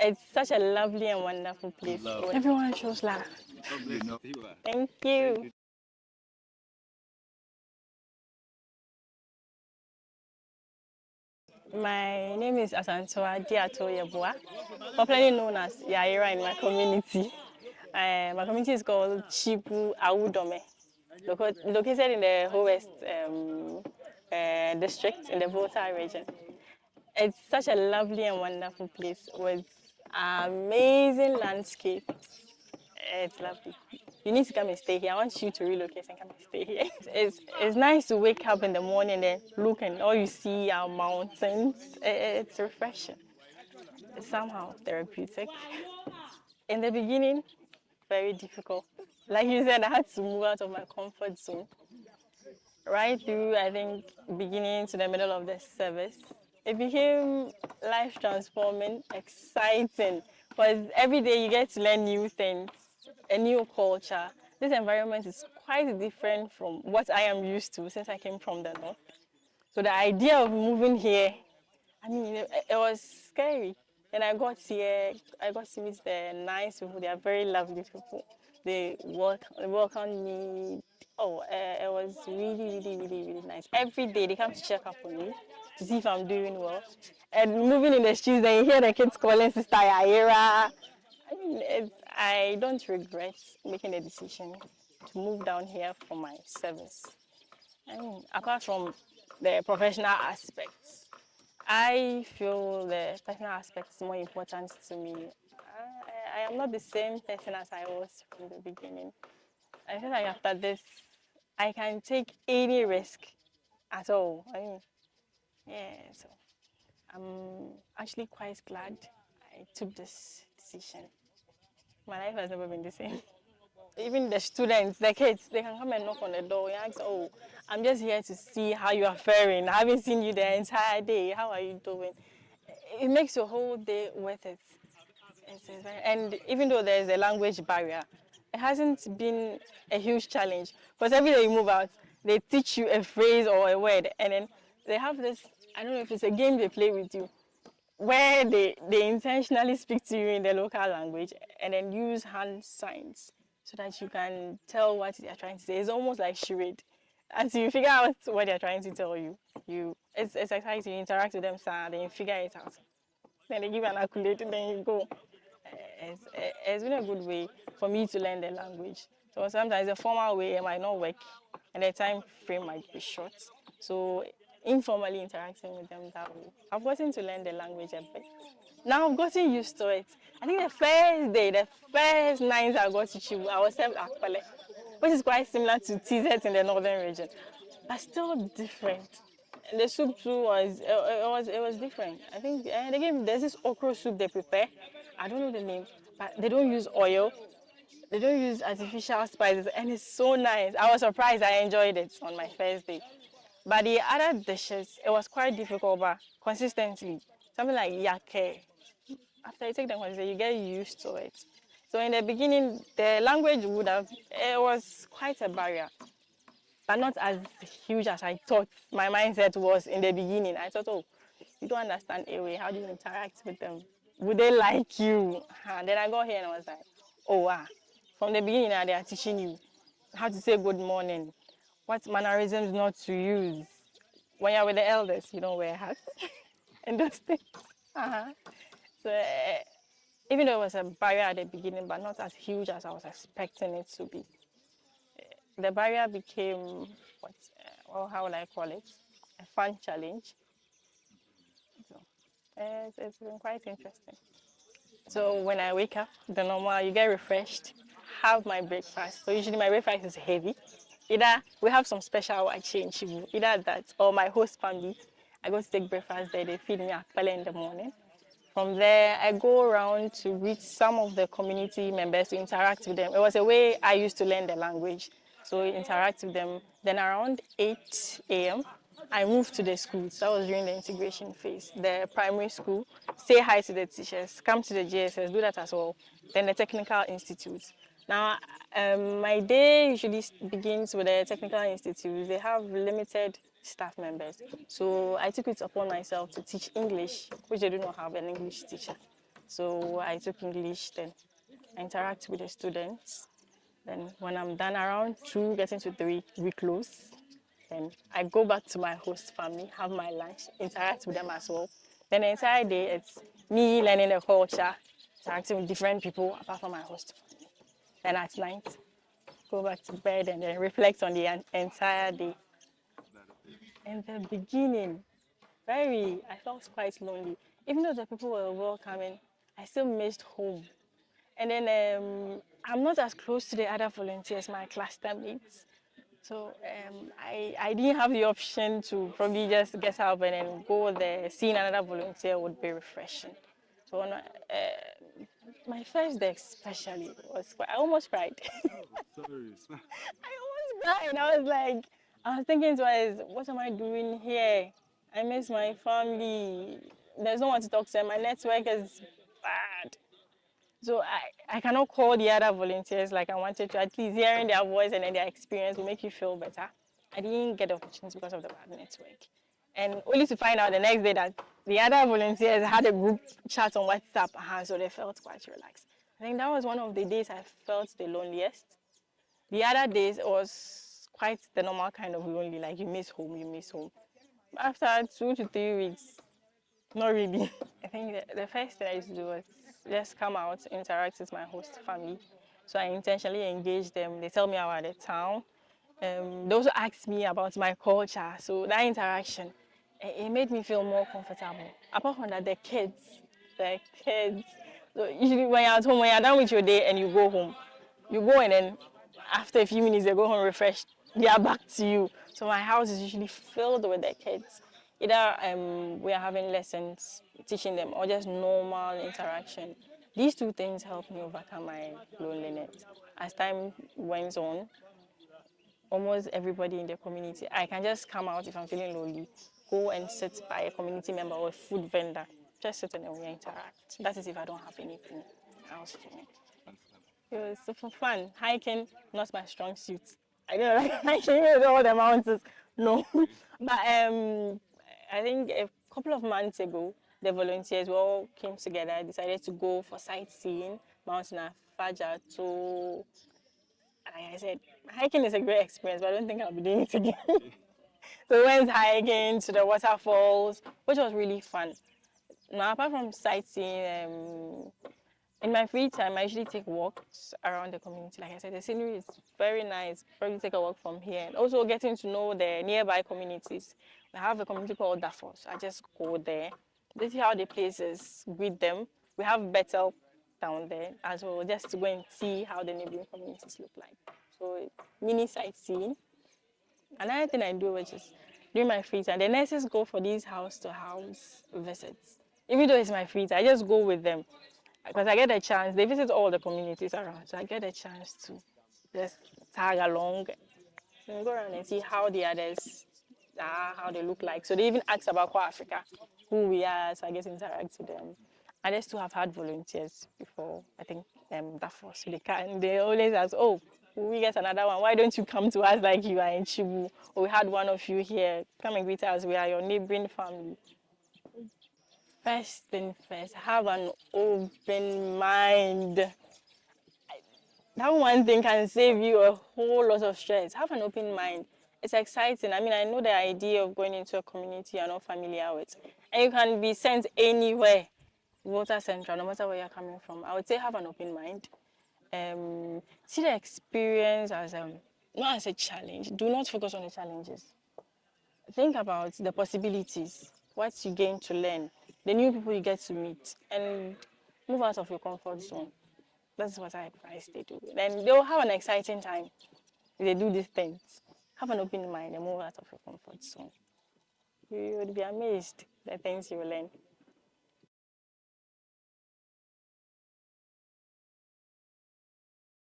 It's such a lovely and wonderful place. Everyone shows love. Thank you. My name is Asantewah Diato Yeboah, popularly known as Yaira in my community. My community is called Chipu Awudome, located in the West district in the Volta Region. It's such a lovely and wonderful place with amazing landscapes. It's lovely. You need to come and stay here. I want you to relocate and come and stay here. It's nice to wake up in the morning and look and all you see are mountains. It's refreshing. It's somehow therapeutic. In the beginning, very difficult. Like you said, I had to move out of my comfort zone. Right through, I think, beginning to the middle of the service, it became life transforming, exciting, because every day you get to learn new things, a new culture. This environment is quite different from what I am used to since I came from the north. So the idea of moving here, I mean, it was scary. And I got here, I got to meet the nice people. They are very lovely people. They welcomed me. Oh, it was really nice. Every day they come to check up on me to see if I'm doing well. And moving in the streets, then you hear the kids calling Sister Yaira. I mean, I don't regret making the decision to move down here for my service. I mean, apart from the professional aspects, I feel the personal aspect is more important to me. I am not the same person as I was from the beginning. I feel like after this, I can take any risk at all. I mean, yeah, so I'm actually quite glad I took this decision. My life has never been the same. Even the students, the kids, they can come and knock on the door and ask, oh, I'm just here to see how you are faring. I haven't seen you the entire day. How are you doing? It makes your whole day worth it. And even though there's a language barrier, it hasn't been a huge challenge. Because every day you move out, they teach you a phrase or a word, and then they have this, I don't know if it's a game they play with you, where they intentionally speak to you in the local language and then use hand signs so that you can tell what they're trying to say. It's almost like charade. Until you figure out what they're trying to tell you, it's exciting. You interact with them, sir, then you figure it out. Then they give you an accolade, and then you go. It's been a good way for me to learn the language. So sometimes the formal way it might not work, and the time frame might be short. So informally interacting with them that way, I've gotten to learn the language a bit. Now I've gotten used to it. I think the first day, the first night I got to Chibu, I was served akpale, which is quite similar to TZ in the northern region, but still different. The soup too was different. I think there's this okra soup they prepare. I don't know the name, but they don't use oil. They don't use artificial spices, and it's so nice. I was surprised. I enjoyed it on my first day. But the other dishes, it was quite difficult, but consistently, something like yake. After you take the consistency, you get used to it. So in the beginning, the language it was quite a barrier, but not as huge as I thought my mindset was in the beginning. I thought, oh, you don't understand Ewe, how do you interact with them? Would they like you? And then I got here and I was like, oh wow. From the beginning they are teaching you how to say good morning, what mannerisms not to use. When you're with the elders, you don't wear hats and those things. Uh-huh. So even though it was a barrier at the beginning, but not as huge as I was expecting it to be, the barrier became well, how would I call it? A fun challenge. So it's been quite interesting. So when I wake up, the normal, you get refreshed, have my breakfast. So usually my breakfast is heavy. Either we have some special change, either that or my host family. I go to take breakfast there. They feed me akpele in the morning. From there, I go around to reach some of the community members to interact with them. It was a way I used to learn the language. So interact with them. Then around 8 a.m., I moved to the schools. That was during the integration phase. The primary school, say hi to the teachers, come to the JSS, do that as well. Then the technical institute. Now, my day usually begins with the technical institute. They have limited staff members. So I took it upon myself to teach English, which they do not have an English teacher. So I took English, then I interact with the students. Then when I'm done around 2, getting to 3, we close. Then I go back to my host family, have my lunch, interact with them as well. Then the entire day, it's me learning the culture, interacting with different people apart from my host family. Then at night, go back to bed and then reflect on the entire day. In the beginning, I felt quite lonely. Even though the people were welcoming, I still missed home. And then I'm not as close to the other volunteers, my class mates. So I didn't have the option to probably just get up and then go there. Seeing another volunteer would be refreshing. So my first day especially I almost cried. Sorry. I almost cried. I was thinking twice, what am I doing here? I miss my family. There's no one to talk to. My network is bad. So I cannot call the other volunteers like I wanted to. At least hearing their voice and then their experience will make you feel better. I didn't get the opportunity because of the bad network. And only to find out the next day that the other volunteers had a group chat on WhatsApp, so they felt quite relaxed. I think that was one of the days I felt the loneliest. The other days it was quite the normal kind of lonely, like you miss home, you miss home. After 2 to 3 weeks, not really. I think the first thing I used to do was just come out, interact with my host family. So I intentionally engage them. They tell me about the town. They also ask me about my culture. So that interaction, it made me feel more comfortable. Apart from that, the kids. So usually when you're at home, when you're done with your day and you go home, you go and then after a few minutes they go home refreshed. They are back to you. So my house is usually filled with the kids. Either we are having lessons, teaching them, or just normal interaction. These two things help me overcome my loneliness. As time went on, almost everybody in the community, I can just come out if I'm feeling lonely, go and sit by a community member or a food vendor, just sit and then we interact. That is if I don't have anything else to me. It was super fun. Hiking, not my strong suit. I don't like hiking with all the mountains. No. But I think a couple of months ago, the volunteers we all came together, decided to go for sightseeing, Mount Nafaja to, like I said, hiking is a great experience, but I don't think I'll be doing it again. So we went hiking to the waterfalls, which was really fun. Now, apart from sightseeing, in my free time, I usually take walks around the community. Like I said, the scenery is very nice. Probably take a walk from here. And also getting to know the nearby communities. We have a community called Dafo, so I just go there. This is how the place is, greet them. We have Bethel down there as well, just to go and see how the neighboring communities look like. So mini sightseeing. Another thing I do, which is during my free time, the nurses go for these house-to-house visits. Even though it's my free time, I just go with them because I get a chance. They visit all the communities around, so I get a chance to just tag along and go around and see how the others are, how they look like. So they even ask about Core Africa, who we are, so I get to interact with them. I just to have had volunteers before, I think that first so they always ask, oh, will we get another one? Why don't you come to us like you are in Chibu? Or we had one of you here. Come and greet us. We are your neighboring family. First thing first, have an open mind. That one thing can save you a whole lot of stress. Have an open mind. It's exciting. I mean, I know the idea of going into a community you're not familiar with. And you can be sent anywhere, Volta Central, no matter where you're coming from. I would say have an open mind. See the experience as not as a challenge. Do not focus on the challenges. Think about the possibilities, what you gain to learn, the new people you get to meet, and move out of your comfort zone. That's what I advise they do. Then they'll have an exciting time if they do these things. Have an open mind and move out of your comfort zone. You would be amazed the things you will learn.